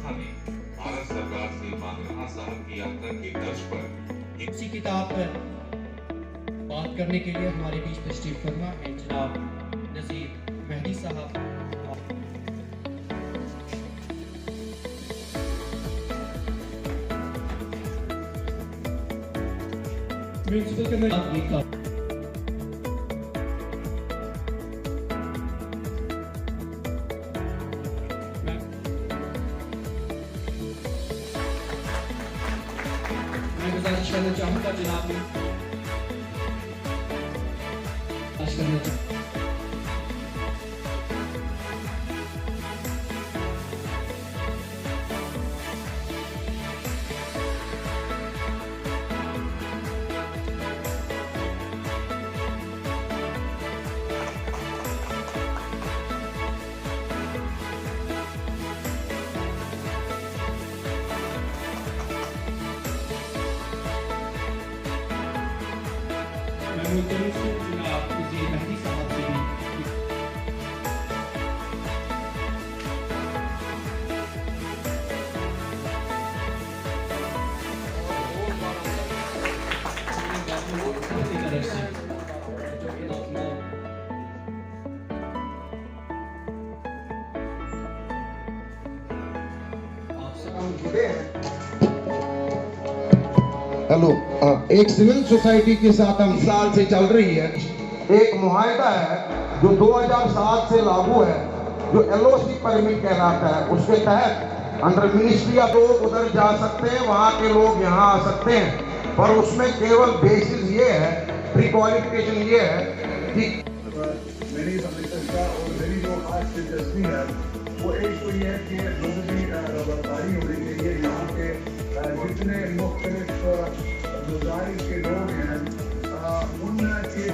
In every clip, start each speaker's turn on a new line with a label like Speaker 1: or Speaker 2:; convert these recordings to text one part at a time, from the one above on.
Speaker 1: संस्था ने भारत सरकार से मानगाह साहब की यात्रा की तर्ज पर
Speaker 2: इसी किताब पर बात करने के लिए हमारे बीच तशरीफ फरमा है जनाब नज़ीर मेहदी साहब। प्रिंसिपल कमेटी मैं गुजारिश करना चाहूँगा जनाब मेहदी साहब से भी
Speaker 3: हेलो, एक सिविल सोसाइटी के साथ हम साल से चल रही है। एक मुआहदा है जो 2007 से लागू है, जो LOC परमिट कहलाता है। उसके तहत अंडर मिनिस्ट्री ऑफ लोग उधर जा सकते हैं, वहाँ के लोग यहाँ आ सकते हैं, पर उसमें केवल बेसिस ये है, प्री क्वालिफिकेशन ये है कि
Speaker 4: मेरी का और मेरी जो आज दिलचस्पी है वो एक तो ये है कि जो भी रबरदारी होने के लिए यहाँ के जितने मुख्तलिफ गुजारिश के लोग हैं उनके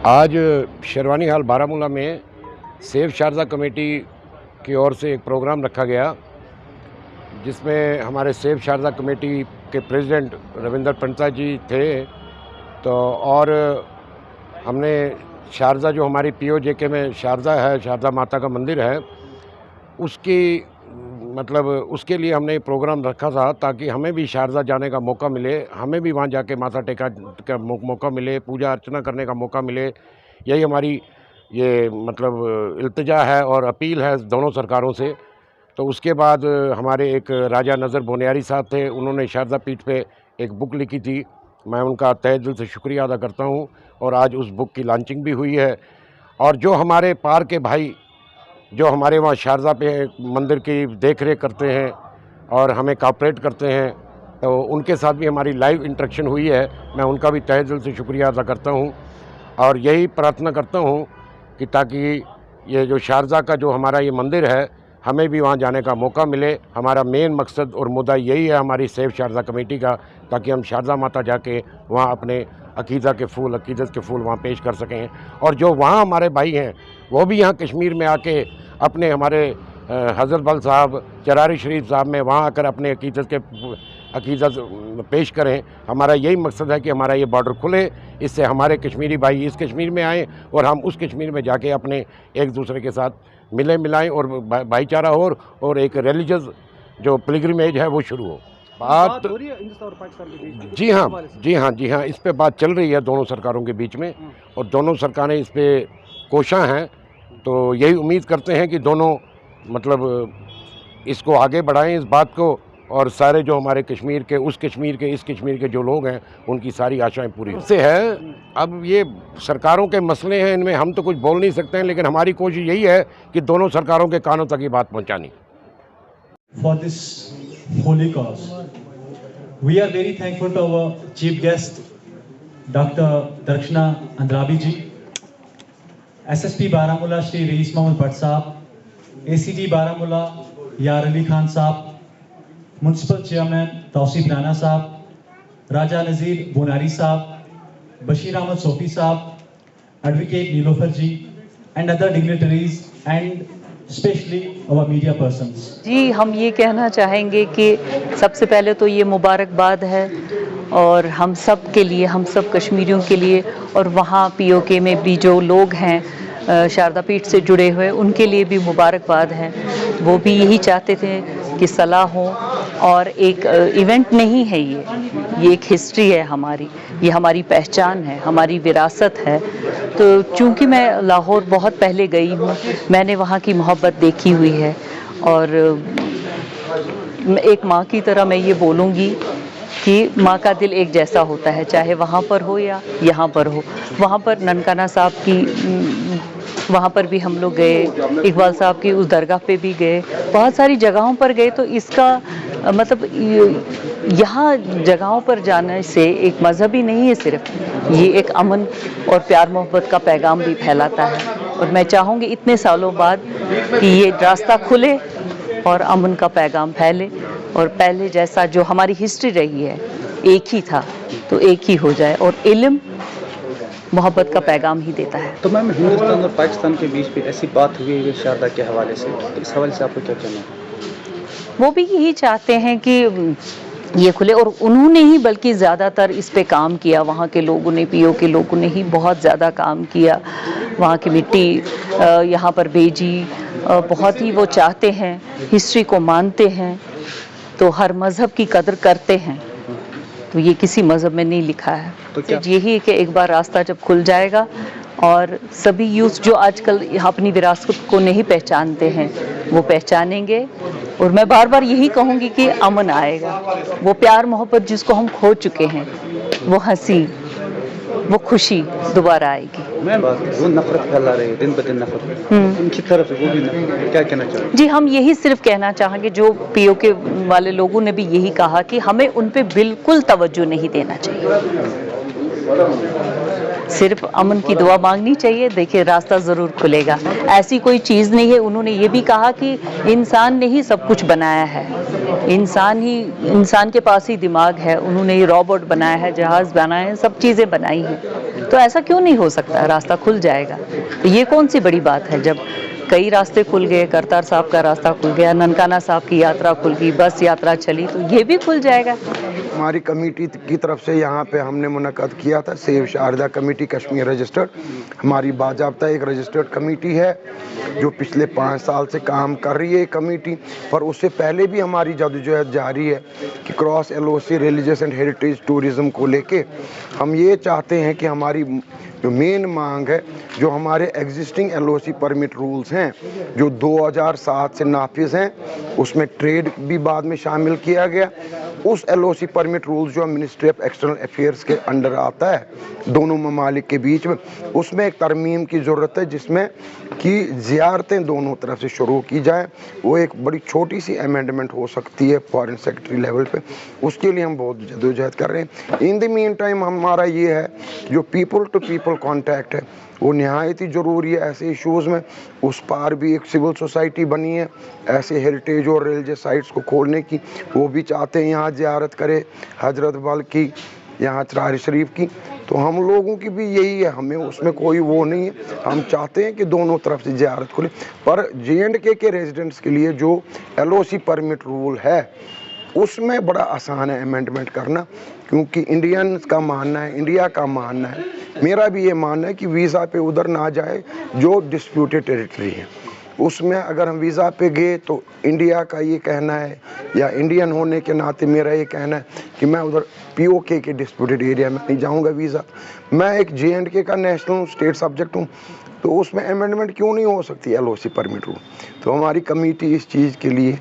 Speaker 5: आज शेरवानी हाल बारामूला में सेव शारजा कमेटी की ओर से एक प्रोग्राम रखा गया, जिसमें हमारे सेव शारजा कमेटी के प्रेसिडेंट रविंदर पंडिता जी थे। तो और हमने शारजा जो हमारी POJK में शारजा है, शारदा माता का मंदिर है, उसकी मतलब उसके लिए हमने प्रोग्राम रखा था ताकि हमें भी शारजा जाने का मौका मिले, हमें भी वहाँ जाके माथा टेका का मौका मिले, पूजा अर्चना करने का मौका मिले। यही हमारी ये मतलब इल्तिजा है और अपील है दोनों सरकारों से। तो उसके बाद हमारे एक राजा नज़र बोनियारी साहब थे, उन्होंने शारदा पीठ पे एक बुक लिखी थी। मैं उनका तहे दिल से शुक्रिया अदा करता हूँ और आज उस बुक की लॉन्चिंग भी हुई है। और जो हमारे पार के भाई जो हमारे वहाँ शारजा पे मंदिर की देख रेख करते हैं और हमें कॉपरेट करते हैं, तो उनके साथ भी हमारी लाइव इंटरेक्शन हुई है। मैं उनका भी तहे दिल से शुक्रिया अदा करता हूँ और यही प्रार्थना करता हूँ कि ताकि ये जो शारजा का जो हमारा ये मंदिर है, हमें भी वहाँ जाने का मौका मिले। हमारा मेन मकसद और मुद्दा यही है हमारी सेव शारजा कमेटी का, ताकि हम शारजा माता जाके वहाँ अपने अकीदत के फूल वहाँ पेश कर सकें। और जो वहाँ हमारे भाई हैं वो भी यहाँ कश्मीर में आके अपने हमारे हज़रत बल साहब चरारी शरीफ साहब में वहाँ आकर अपने अकीदत पेश करें। हमारा यही मकसद है कि हमारा ये बॉर्डर खुले, इससे हमारे कश्मीरी भाई इस कश्मीर में आएँ और हम उस कश्मीर में जाके अपने एक दूसरे के साथ मिलाएं और भाईचारा और एक रिलीजियस जो पिलग्रिमेज है वो शुरू हो। बात
Speaker 6: हो रही है हिंदुस्तान और पाकिस्तान के बीच?
Speaker 5: जी हाँ, इस पे बात चल रही है दोनों सरकारों के बीच में और दोनों सरकारें इस पे कोशां हैं। तो यही उम्मीद करते हैं कि दोनों मतलब इसको आगे बढ़ाएं इस बात को, और सारे जो हमारे कश्मीर के इस कश्मीर के जो लोग हैं उनकी सारी आशाएं पूरी से है। अब ये सरकारों के मसले हैं, इनमें हम तो कुछ बोल नहीं सकते हैं, लेकिन हमारी कोशिश यही है कि दोनों सरकारों के कानों तक ये बात पहुंचानी।
Speaker 7: For this holy cause, we are very thankful to our chief guest, Dr. Darshana Andrabi ji, SSP Baramulla Shri Reis Mohammad Bhatt Sahab, ACT Baramulla Yar Ali Khan Sahab, Municipal Chairman Tausif Rana Sahab, Raja Nazir Bonari Sahab, Bashir Ahmad Sofi Sahab, Advocate Nilofer ji, and other dignitaries and especially our media persons.
Speaker 8: जी, हम ये कहना चाहेंगे कि सबसे पहले तो ये मुबारकबाद है اور ہم سب کے لیے, ہم سب کشمیریوں کے لیے, اور وہاں POK میں بھی جو لوگ ہیں شاردا پیٹھ سے جڑے ہوئے, ان کے لیے بھی مبارکباد ہے. وہ بھی یہی چاہتے تھے کہ صلاح ہو, اور ایک ایونٹ نہیں ہے یہ ایک ہسٹری ہے ہماری, یہ ہماری پہچان ہے, ہماری وراثت ہے. تو چونکہ میں لاہور بہت پہلے گئی ہوں, میں نے وہاں کی محبت دیکھی ہوئی ہے, اور ایک ماں کی طرح میں یہ بولوں گی کہ ماں کا دل ایک جیسا ہوتا ہے, چاہے وہاں پر ہو یا یہاں پر ہو. وہاں پر ننکانہ صاحب کی, وہاں پر بھی ہم لوگ گئے, اقبال صاحب کی اس درگاہ پہ بھی گئے, بہت ساری جگہوں پر گئے. تو اس کا مطلب یہاں جگہوں پر جانے سے ایک مذہبی نہیں ہے صرف, یہ ایک امن اور پیار محبت کا پیغام بھی پھیلاتا ہے. اور میں چاہوں گی اتنے سالوں بعد کہ یہ راستہ کھلے اور امن کا پیغام پھیلے, اور پہلے جیسا جو ہماری ہسٹری رہی ہے ایک ہی تھا تو ایک ہی ہو جائے. اور علم محبت کا پیغام ہی دیتا ہے.
Speaker 6: تو میم ہندوستان اور پاکستان کے بیچ پہ ایسی بات ہوئی ہے شاردا کے حوالے سے, تو اس حوالے سے آپ کو کیا کہنا ہے؟
Speaker 8: وہ بھی یہی چاہتے ہیں کہ یہ کھلے, اور انہوں نے ہی بلکہ زیادہ تر اس پہ کام کیا. وہاں کے لوگوں نے, POK کے لوگوں نے ہی بہت زیادہ کام کیا, وہاں کی مٹی یہاں پر بھیجی. بہت ہی وہ چاہتے ہیں, ہسٹری کو مانتے ہیں, تو ہر مذہب کی قدر کرتے ہیں. تو یہ کسی مذہب میں نہیں لکھا ہے. تو یہی کہ ایک بار راستہ جب کھل جائے گا, اور سبھی یوتھ جو آج کل اپنی وراثت کو نہیں پہچانتے ہیں وہ پہچانیں گے. اور میں بار بار یہی کہوں گی کہ امن آئے گا, وہ پیار محبت جس کو ہم کھو چکے ہیں, وہ ہنسی, وہ خوشی دوبارہ آئے گی.
Speaker 6: وہ نفرت پھیلا رہے ہیں دن بدن, نفرت ان کی طرف وہ بھی نفرت, کیا کہنا چاہتے ہیں؟
Speaker 8: جی, ہم یہی صرف کہنا چاہیں گے, جو POK والے لوگوں نے بھی یہی کہا کہ ہمیں ان پہ بالکل توجہ نہیں دینا چاہیے, صرف امن کی دعا مانگنی چاہیے. دیکھیں راستہ ضرور کھلے گا, ایسی کوئی چیز نہیں ہے. انہوں نے یہ بھی کہا کہ انسان نے ہی سب کچھ بنایا ہے, انسان کے پاس ہی دماغ ہے, انہوں نے یہ روبوٹ بنایا ہے, جہاز بنائے ہیں, سب چیزیں بنائی ہیں. تو ایسا کیوں نہیں ہو سکتا, راستہ کھل جائے گا. تو یہ کون سی بڑی بات ہے, جب کئی راستے کھل گئے, کرتار صاحب کا راستہ کھل گیا, ننکانہ صاحب کی یاترا کھل گئی, بس یاترا چلی, تو یہ بھی کھل جائے گا.
Speaker 3: ہماری کمیٹی کی طرف سے یہاں پہ ہم نے منعقد کیا تھا save Sharda committee Kashmir registered. ہماری باضابطہ ایک رجسٹرڈ کمیٹی ہے جو پچھلے 5 سال سے کام کر رہی ہے کمیٹی. پر اس سے پہلے بھی ہماری جدوجہد جاری ہے کہ cross LOC religious and heritage tourism کو لے کے ہم یہ چاہتے ہیں کہ ہماری جو مین مانگ ہے, جو ہمارے ایگزسٹنگ LOC پرمٹ رولز ہیں جو 2007 سے نافذ ہیں, اس میں ٹریڈ بھی بعد میں شامل کیا گیا. اس LOC پرمٹ رولز جو منسٹری آف ایکسٹرنل افیئرس کے انڈر آتا ہے دونوں ممالک کے بیچ میں, اس میں ایک ترمیم کی ضرورت ہے جس میں کہ زیارتیں دونوں طرف سے شروع کی جائیں. وہ ایک بڑی چھوٹی سی امینڈمنٹ ہو سکتی ہے فارن سیکرٹری لیول پہ, اس کے لیے ہم بہت جدوجہد کر رہے ہیں. ان دی مین ٹائم ہمارا یہ ہے جو پیپل ٹو پیپل کانٹیکٹ ہے وہ نہایت ہی ضروری ہے ایسے ایشوز میں. اس پار بھی ایک سول سوسائٹی بنی ہے ایسے ہیریٹیج اور ریلیجس سائٹس کو کھولنے کی, وہ بھی چاہتے ہیں یہاں زیارت کرے حضرت بل کی, یہاں چرار شریف کی. تو ہم لوگوں کی بھی یہی ہے, ہمیں اس میں کوئی وہ نہیں ہے, ہم چاہتے ہیں کہ دونوں طرف سے زیارت کھلے. پر JNK کے ریزیڈنٹس کے لیے جو LOC پرمٹ رول ہے اس میں بڑا آسان ہے امینڈمنٹ کرنا, کیونکہ انڈینز کا ماننا ہے, انڈیا کا ماننا ہے, میرا بھی یہ ماننا ہے کہ ویزا پہ ادھر نہ جائے جو ڈسپیوٹیڈ ٹیریٹری ہے. اس میں اگر ہم ویزا پہ گئے تو انڈیا کا یہ کہنا ہے, یا انڈین ہونے کے ناطے میرا یہ کہنا ہے کہ میں ادھر POK کے ڈسپیوٹیڈ ایریا میں نہیں جاؤں گا ویزا. میں ایک JNK کا نیشنل اسٹیٹ سبجیکٹ ہوں, تو اس میں امینڈمنٹ کیوں نہیں ہو سکتی LOC پرمٹ رول. تو ہماری کمیٹی اس چیز کے لیے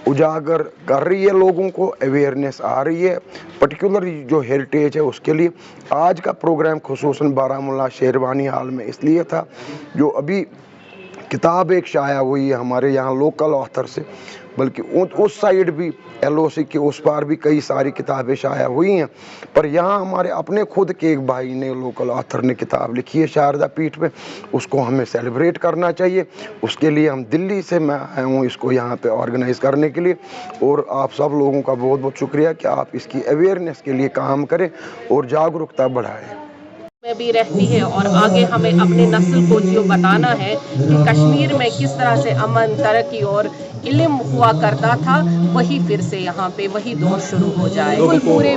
Speaker 3: اجاگر کر رہی ہے, لوگوں کو اویئرنیس آ رہی ہے, پرٹیکولرلی جو ہیریٹیج ہے اس کے لیے. آج کا پروگرام خصوصاً بارہمولہ شیروانی ہال میں اس لیے تھا, جو ابھی کتاب ایک شائع ہوئی ہے ہمارے یہاں لوکل آتھر سے, بلکہ اس سائیڈ بھی LOC کے اس پار بھی کئی ساری کتابیں شائع ہوئی ہیں. پر یہاں ہمارے اپنے خود کے ایک بھائی نے لوکل آتھر نے کتاب لکھی ہے شاردا پیٹھ پہ, اس کو ہمیں سیلیبریٹ کرنا چاہیے. اس کے لیے ہم دلی سے میں آیا ہوں اس کو یہاں پہ آرگنائز کرنے کے لیے, اور آپ سب لوگوں کا بہت بہت شکریہ کہ آپ اس کی اویئرنیس کے لیے کام کریں اور جاگرکتا بڑھائیں.
Speaker 9: में भी रहती है और आगे हमें अपने नस्ल को जो बताना है कि कश्मीर में किस तरह से अमन, तरक्की और इल्म हुआ करता था, वही फिर से यहाँ पे वही दौर शुरू हो जाए। पूरे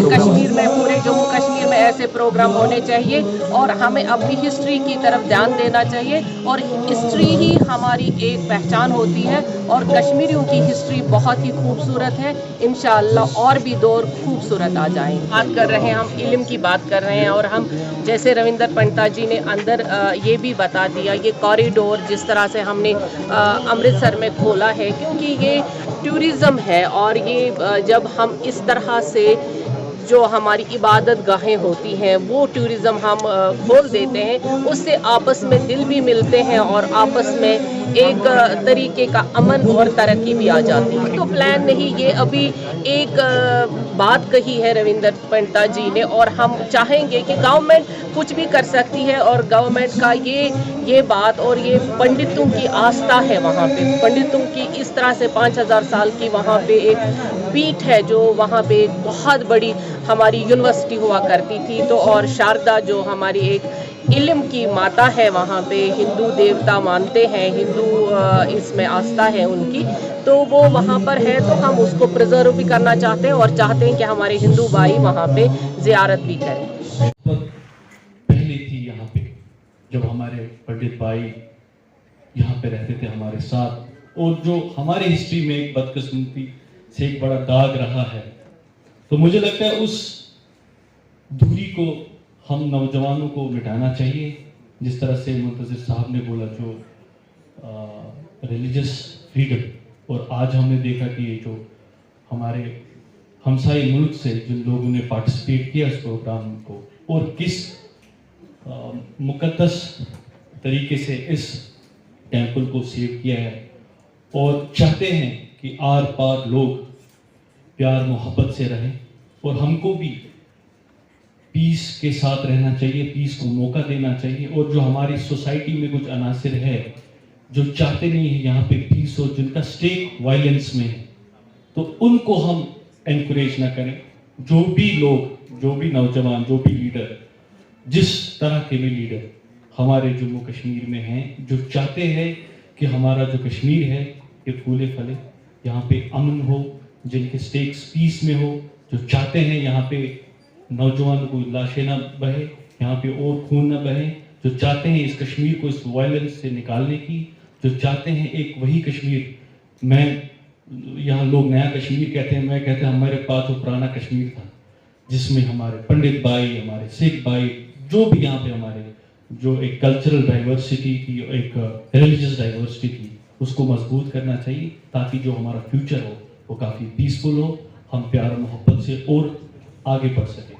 Speaker 9: कश्मीर में, पूरे जम्मू कश्मीर में ऐसे प्रोग्राम होने चाहिए और हमें अपनी हिस्ट्री की तरफ ध्यान देना चाहिए और हिस्ट्री ही हमारी एक पहचान होती है और कश्मीरियों की हिस्ट्री बहुत ही खूबसूरत है। इंशाअल्लाह और भी दौर खूबसूरत आ जाएं। बात कर रहे हैं, हम इल्म की बात कर रहे हैं और हम जैसे रविंदर पंडिता जी ने अंदर ये भी बता दिया, ये कॉरिडोर जिस तरह से हमने अमृतसर में खोला है, क्योंकि ये टूरिज़्म है और ये जब हम इस तरह से जो हमारी इबादत गाहें होती हैं वो टूरिज़्म हम खोल देते हैं, उससे आपस में दिल भी मिलते हैं और आपस में एक तरीके का अमन और तरक्की भी आ जाती है। तो प्लान नहीं, ये अभी एक बात कही है रविंदर पंडिता जी ने और हम चाहेंगे कि गवर्नमेंट कुछ भी कर सकती है और गवर्नमेंट का ये बात और ये पंडितों की आस्था है वहाँ पे, पंडितों की इस तरह से 5000 साल की वहाँ पे एक पीठ है जो वहाँ पे एक बहुत बड़ी हमारी यूनिवर्सिटी हुआ करती थी। तो और शारदा जो हमारी एक इल्म की माता है, वहाँ पे हिंदू देवता मानते हैं, हिंदू इसमें आस्था है उनकी, तो वो वहाँ पर है, तो हम उसको प्रिजर्व भी करना चाहते हैं और चाहते हैं कि हमारे हिंदू भाई वहाँ पे ज़ियारत भी करें।
Speaker 7: पहले थी यहाँ पे जब हमारे पंडित भाई यहाँ पे रहते थे हमारे साथ, और जो हमारी हिस्ट्री में एक बदकिस्मती से एक बड़ा दाग रहा है, तो मुझे लगता है उस दूरी को हम नौजवानों को मिटाना चाहिए। जिस तरह से मुंतज़िर साहब ने बोला, जो रिलीजियस फ्रीडम, और आज हमने देखा कि ये जो हमारे हमसाई मुल्क से जिन लोगों ने पार्टिसिपेट किया इस प्रोग्राम को और किस मुक़द्दस तरीके से इस टेंपल को सेव किया है, और चाहते हैं कि आर पार लोग प्यार मोहब्बत से रहें और हमको भी पीस के साथ रहना चाहिए, पीस को मौका देना चाहिए। और जो हमारी सोसाइटी में कुछ अनासिर है जो चाहते नहीं है यहाँ पे पीस हो, जिनका स्टेक वायलेंस में है, तो उनको हम एनकरेज ना करें। जो भी लोग, जो भी नौजवान, जो भी लीडर, जिस तरह के भी लीडर हमारे जम्मू कश्मीर में हैं, जो चाहते हैं कि हमारा जो कश्मीर है ये फूले फले, यहाँ पे अमन हो, जिनके स्टेक्स पीस में हो, जो चाहते हैं यहाँ पे नौजवान को लाशें ना बहे, यहाँ पे और खून ना बहे, जो चाहते हैं इस कश्मीर को इस वायलेंस से निकालने की, जो चाहते हैं एक वही कश्मीर, मैं यहाँ लोग नया कश्मीर कहते हैं, मैं कहते हैं हमारे पास वो पुराना कश्मीर था जिसमें हमारे पंडित भाई, हमारे सिख भाई, जो भी यहाँ पे हमारे जो एक कल्चरल डाइवर्सिटी थी, एक रिलीजियस डाइवर्सिटी थी, उसको मजबूत करना चाहिए ताकि जो हमारा फ्यूचर हो वो काफ़ी पीसफुल हो, हम प्यार मोहब्बत से और आगे बढ़ सकें।